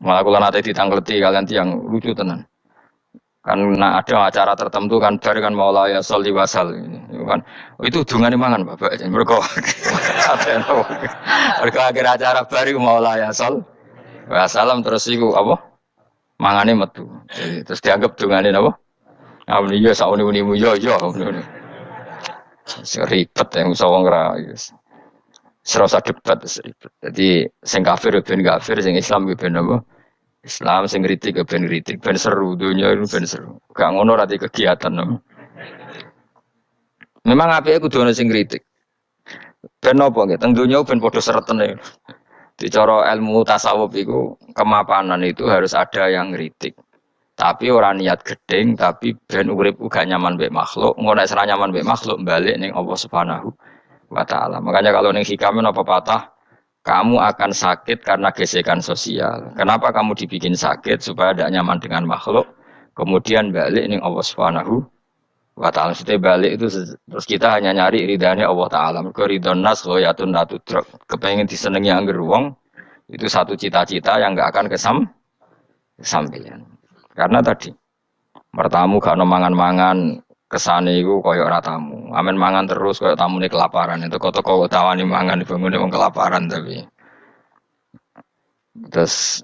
Malah kula nate ditangkleti kalian tiang lucu tenan. Kan ada acara tertentu kan bar kan maula ya sholli wasal kan itu dungane mangan Bapak mergo mergo akhir acara bar iku maula ya shol wasalam terus iku apa mangane metu terus dianggap dungane napa amun iya sauni-unimu yo ribet yang usah wong ra serasa debat ribet jadi sing kafir ben kafir sing Islam ben apa Islam sing kritik ben seru dunia itu ben seru. Gak ngono rati kegiatan no. Memang apike kudu ana sing kritik. Ben apa nggih teng dunia ben padha seretene. Di cara ilmu tasawuf iku kemapanan itu harus ada yang kritik. Tapi ora niat gedeng tapi ben urip gak nyaman mbek makhluk, ngono nek ora nyaman mbek makhluk balik ning Allah Subhanahu wa taala. Makanya kalau ning hikam apa patah kamu akan sakit karena gesekan sosial. Kenapa kamu dibikin sakit? Supaya tidak nyaman dengan makhluk. Kemudian balik ning Allah Subhanahu wa ta'ala. Setelah balik itu terus kita hanya nyari ridhanya Allah Ta'ala. Mereka ridhon nas ghayatun la tudrak. Kepengen disenengi angger wong itu satu cita-cita yang enggak akan kesampaian. Karena tadi mertamu gak ono mangan-mangan kesane iku kaya ora tamu. Amen mangan terus kaya tamune kelaparan. Itu toko tawani mangan dibangune wong kelaparan tapi. Terus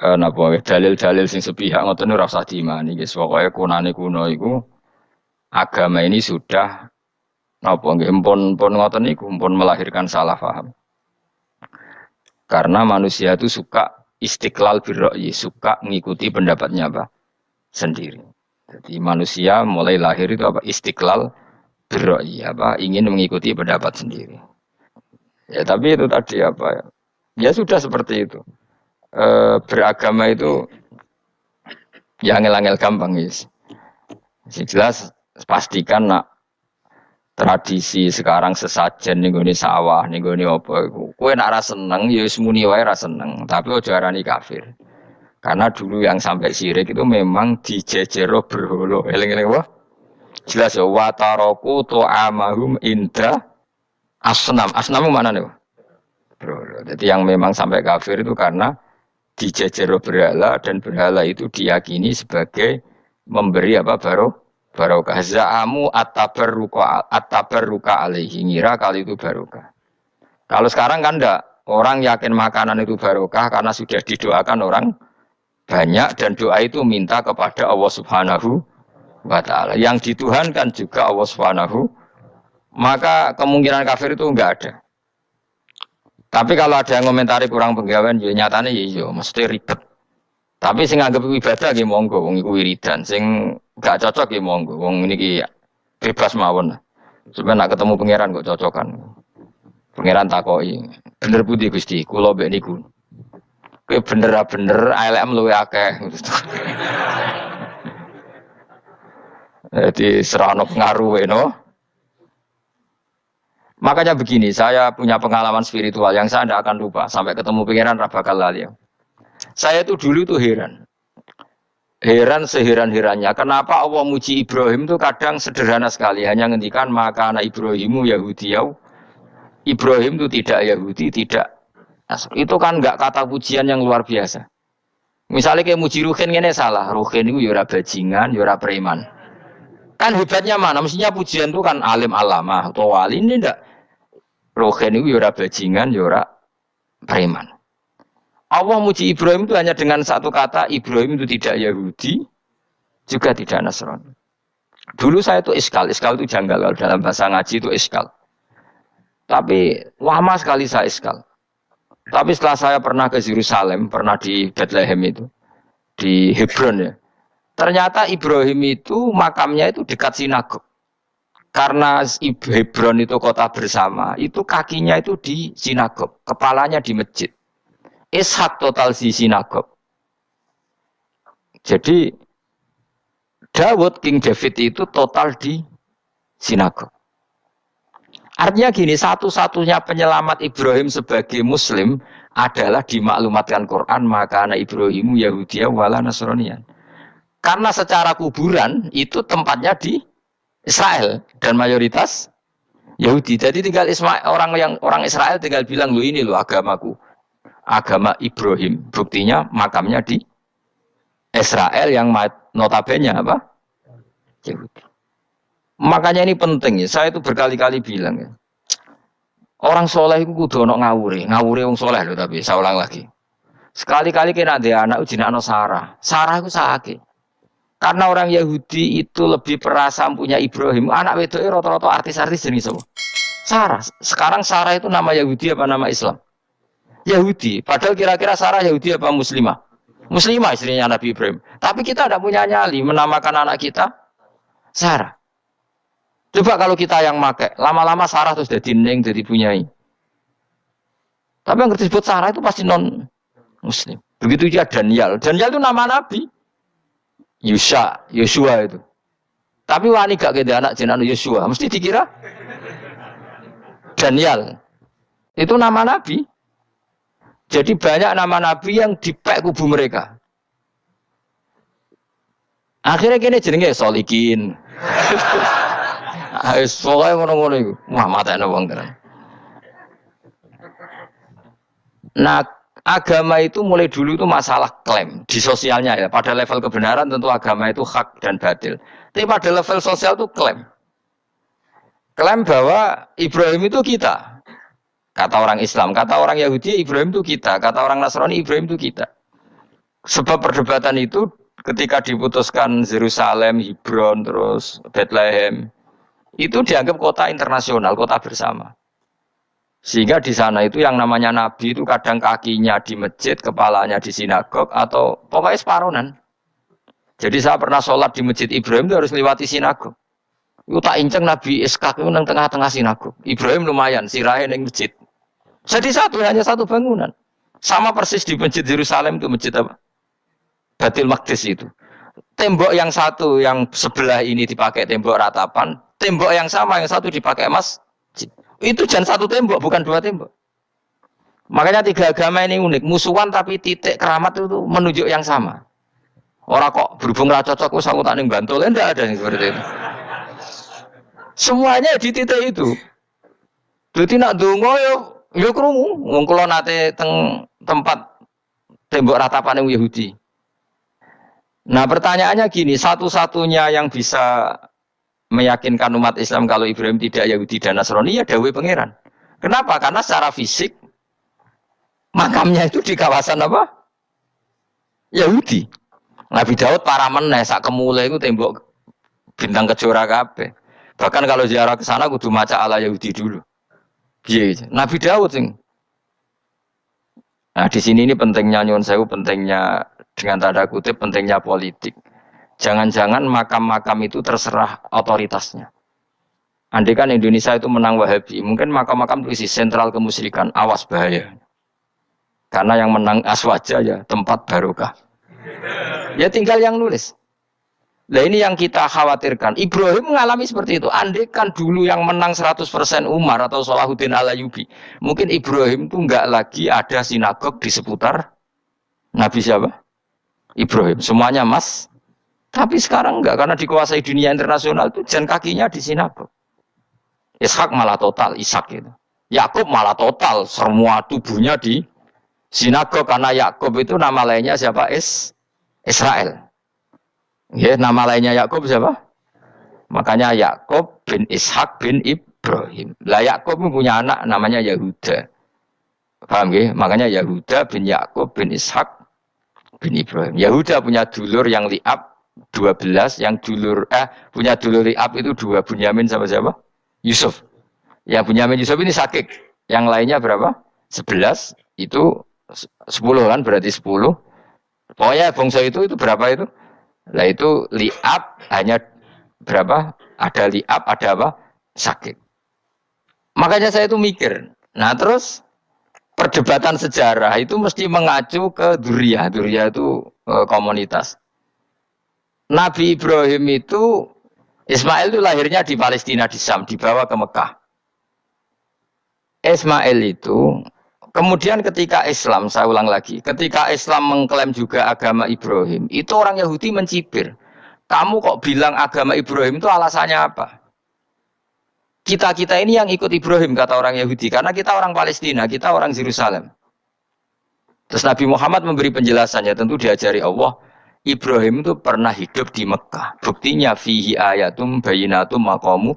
napa dalil-dalil sing sepihak ngoten ora usah diimani guys. Pokoke kunane kuno iku agama ini sudah napa nggih pun ngoten niku pun melahirkan salah paham. Karena manusia itu suka istiqlal birra'yi, suka mengikuti pendapatnya apa? Sendiri. Jadi manusia mulai lahir itu apa istiqlal birra'yi apa ingin mengikuti pendapat sendiri. Ya tapi itu tadi apa ya? Ya sudah seperti itu. Beragama itu ya angel-angel gampang guys. Jelas pastikan nak tradisi sekarang sesajen ning gone sawah ning gone apa iku. Kowe nak ra seneng ya wis muni wae ra seneng, tapi aja arani kafir. Karena dulu yang sampai syirik itu memang dijejero berhala. Eling-eling apa? Jelas ya wa taraku tu'amahum inda asnam. Asnam mana nih? Berhala. Jadi yang memang sampai kafir itu karena dijejero berhala dan berhala itu diyakini sebagai memberi apa barokah. Za'amu at-tabarruka alaihi ngira kali itu barokah. Kalau sekarang kan enggak. Orang yakin makanan itu barokah karena sudah didoakan orang banyak dan doa itu minta kepada Allah Subhanahu wa ta'ala. Yang dituhankan juga Allah Subhanahu, maka kemungkinan kafir itu enggak ada. Tapi kalau ada yang komentari kurang penggawean, ya nyatanya ya mesti ribet. Tapi sing anggap ibadah nggih monggo, wong iku wiridan. Sing enggak cocok ya monggo, wong niki bebas mawon. Sampeyan nak ketemu pangeran kok cocokan. Pangeran takoki, bener putih Gusti, kula mbek niku. Kowe bener ALM luwe akeh. Jadi serana pengaruh no. Makanya begini, saya punya pengalaman spiritual yang saya tidak akan lupa sampai ketemu pangeran ra bakal lali. Saya itu dulu tuh heran seheran-herannya. Kenapa Allah muji Ibrahim itu kadang sederhana sekali, hanya ngendikan maka anak Ibrahimu Yahudiyau. Ibrahim itu tidak Yahudi, tidak. Itu kan enggak kata pujian yang luar biasa. Misalnya kayak muji Ruhin ini salah. Ruhin itu yura bajingan, yura preman. Kan hebatnya mana? Mestinya pujian itu kan alim alamah atau wali ini enggak. Ruhin itu yura bajingan, yura preman. Allah muji Ibrahim itu hanya dengan satu kata. Ibrahim itu tidak Yahudi, juga tidak Nasrani. Dulu saya itu iskal itu janggal. Kalau dalam bahasa ngaji itu iskal. Tapi lama sekali saya iskal. Tapi setelah saya pernah ke Yerusalem, pernah di Bethlehem itu, di Hebron ya. Ternyata Ibrahim itu makamnya itu dekat sinagog. Karena Hebron itu kota bersama, itu kakinya itu di sinagog, kepalanya di masjid. Ishak total di sinagog. Jadi King David itu total di sinagog. Artinya gini, satu-satunya penyelamat Ibrahim sebagai Muslim adalah dimaklumatkan Quran maka anak Ibrahimu Yahudiyah wala Nasraniyan. Karena secara kuburan itu tempatnya di Israel dan mayoritas Yahudi. Jadi tinggal orang Israel tinggal bilang lu ini lo agamaku. agama Ibrahim. Buktinya makamnya di Israel yang notabene apa? Yahudi. Makanya ini penting ya. Saya itu berkali-kali bilang ya. Orang soleh itu kudu ono ngawure wong soleh loh, tapi saya ulang lagi. Sekali-kali kena dia anak jinakno Sarah. Sarah itu sakit. Karena orang Yahudi itu lebih perasa punya Ibrahim. Anak wedoknya rata-rata artis-artis jenis apa? Sarah. Sekarang Sarah itu nama Yahudi apa nama Islam? Yahudi. Padahal kira-kira Sarah Yahudi apa Muslimah? Muslimah istrinya Nabi Ibrahim. Tapi kita tidak punya nyali menamakan anak kita Sarah. Coba kalau kita yang make, lama-lama Sarah terus jadi neng, jadi punyai. Tapi yang disebut Sarah itu pasti non Muslim. Begitu juga Daniel. Daniel itu nama Nabi. Yosua itu. Tapi wani gak keda anak jenenge Yosua, mesti dikira Daniel. Itu nama Nabi. Jadi banyak nama Nabi yang dipek kubu mereka. Akhirnya kini jenenge Solikin. Soalnya ngono-ngono itu. Wah, matanya wong tenan. Nah, agama itu mulai dulu itu masalah klaim di sosialnya ya. Pada level kebenaran tentu agama itu hak dan batil. Tapi pada level sosial itu klaim. Klaim bahwa Ibrahim itu kita. Kata orang Islam, kata orang Yahudi Ibrahim itu kita, kata orang Nasrani Ibrahim itu kita. Sebab perdebatan itu ketika diputuskan Yerusalem, Hebron, terus Bethlehem, itu dianggap kota internasional, kota bersama. Sehingga di sana itu yang namanya Nabi itu kadang kakinya di masjid, kepalanya di sinagog, atau pokoknya separonan. Jadi saya pernah sholat di masjid Ibrahim itu harus lewati sinagog. Itu tak inceng Nabi Ishak itu nang tengah-tengah sinagog. Ibrahim lumayan, sirahe ning masjid. Jadi hanya satu bangunan. Sama persis di masjid Yerusalem itu masjid apa? Baitul Maqdis itu. Tembok yang satu yang sebelah ini dipakai tembok ratapan, tembok yang sama yang satu dipakai masjid. Itu jangan satu tembok, bukan dua tembok. Makanya tiga agama ini unik, musuhan tapi titik keramat itu menunjuk yang sama. Orang kok berhubung ra cocok wis aku tak ning Bantul, enggak ada yang seperti itu. Semuanya di titik itu. Berarti nak donga yo krungu, wong kula nate teng tempat tembok ratapan yang Yahudi. Nah, pertanyaannya gini, satu-satunya yang bisa meyakinkan umat Islam kalau Ibrahim tidak Yahudi dan Nasrani ya dawuh pangeran. Kenapa? Karena secara fisik makamnya itu di kawasan apa? Yahudi. Nabi Daud para meneh sak kemule iku tembok bintang kejora kabeh. Bahkan kalau ziarah ke sana kudu maca ala Yahudi dulu. Piye? Nabi Daud sing. Nah, di sini ini pentingnya nyuwun sewu, pentingnya dengan tanda kutip pentingnya politik. Jangan-jangan makam-makam itu terserah otoritasnya. Andai kan Indonesia itu menang Wahabi, mungkin makam-makam berisi sentral kemusyrikan, awas bahaya. Karena yang menang Aswaja ya tempat barokah. Ya tinggal yang nulis. Nah ini yang kita khawatirkan. Ibrahim mengalami seperti itu. Andai kan dulu yang menang 100% Umar atau Salahuddin Al-Ayyubi, mungkin Ibrahim itu enggak lagi ada sinagog di seputar Nabi siapa? Ibrahim. Semuanya mas. Tapi sekarang enggak, karena dikuasai dunia internasional itu jalan kakinya di sinagog. Ishak malah total, Ishak itu. Yakub malah total, semua tubuhnya di sinagog, karena Yakub itu nama lainnya siapa? Israel. Ya, nama lainnya Yakub siapa? Makanya Yakub bin Ishak bin Ibrahim. Lah Yakub punya anak namanya Yahuda. Paham ya? Makanya Yahuda bin Yakub bin Ishak bin Ibrahim. Yahuda punya dulur yang li'ab 12, yang dulur punya dulur li'ab itu 2, Bunyamin sama siapa? Yusuf. Yang Bunyamin Yusuf ini sakit. Yang lainnya berapa? 11, itu 10 kan, berarti 10. Pokoknya bangsa itu berapa itu? Lah itu li'ab hanya berapa? Ada li'ab, ada apa? Sakit. Makanya saya itu mikir. Nah terus perdebatan sejarah itu mesti mengacu ke Duriyah. Duriyah itu komunitas. Nabi Ibrahim itu, Ismail itu lahirnya di Palestina, di Syam, dibawa ke Mekah. Ismail itu, kemudian ketika Islam, saya ulang lagi, ketika Islam mengklaim juga agama Ibrahim, itu orang Yahudi mencibir. Kamu kok bilang agama Ibrahim itu alasannya apa? Kita ini yang ikut Ibrahim, kata orang Yahudi, karena kita orang Palestina, kita orang Yerusalem. Terus Nabi Muhammad memberi penjelasannya, tentu diajari Allah. Ibrahim itu pernah hidup di Mekah. Buktinya fihi ayatum bayinatum maqamu.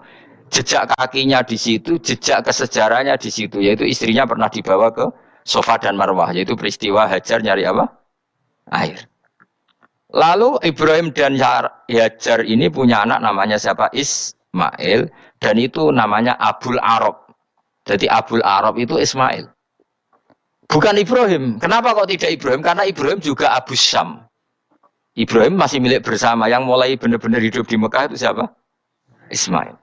Jejak kakinya di situ, jejak kesejarahnya di situ. Yaitu istrinya pernah dibawa ke Safa dan Marwah. Yaitu peristiwa Hajar nyari apa? Air. Lalu Ibrahim dan Hajar ini punya anak namanya siapa? Ismail. Dan itu namanya Abul Arab. Jadi Abul Arab itu Ismail. Bukan Ibrahim. Kenapa kok tidak Ibrahim? Karena Ibrahim juga Abu Syam. Ibrahim masih milik bersama. Yang mulai benar-benar hidup di Mekah itu siapa? Ismail.